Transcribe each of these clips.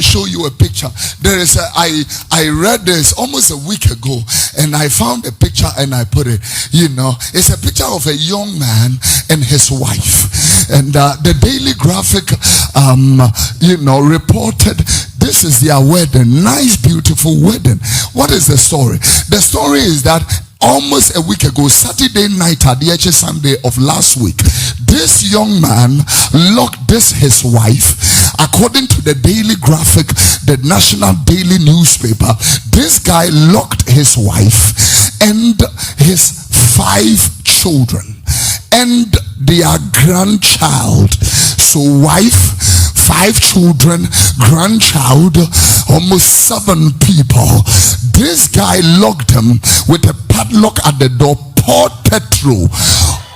show you a picture. There is I read this almost a week ago, and I found a picture and I put it. It's a picture of a young man and his wife, and the Daily Graphic reported this is their wedding. Nice, beautiful wedding. What is the story? The story is that almost a week ago, Saturday night at the Sunday of last week, this young man locked his wife. According to the Daily Graphic, the national daily newspaper, this guy locked his wife and his 5 children and their grandchild. So wife, 5 children, grandchild, almost 7 people. This guy locked them with a padlock at the door, poured petrol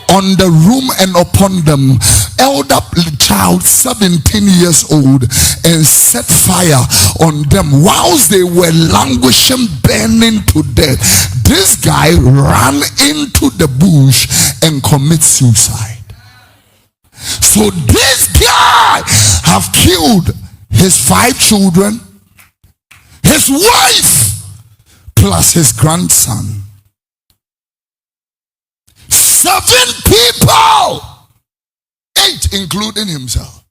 on the room and upon them, elder child 17 years old, and set fire on them whilst they were languishing, burning to death. This guy ran into the bush and committed suicide. So this guy have killed his 5 children, his wife, plus his grandson. 7 people, 8 including himself.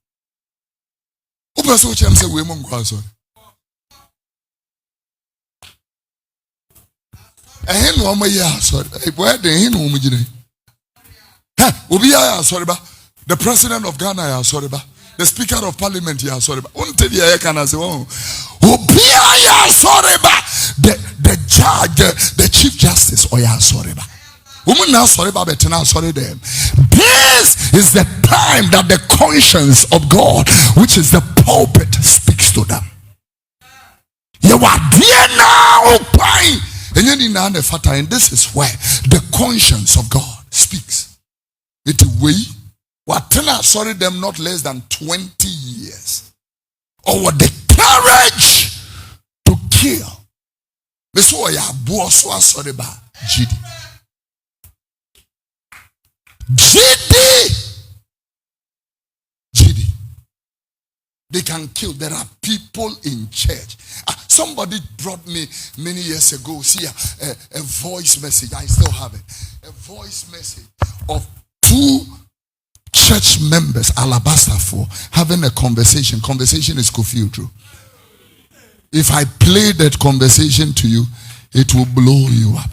The president of Ghana, the speaker of parliament, the judge, the chief justice, this is the time that the conscience of God, which is the pulpit, speaks to them. You are there now, and this is where the conscience of God speaks. It way what sorry them not less than 20 years. Or the courage to kill. GD. They can kill. There are people in church. Somebody brought me many years ago, see a voice message. I still have it. A voice message of 2 church members, Alabaster, for having a conversation. Conversation is Kofi Oduro. If I play that conversation to you, it will blow you up.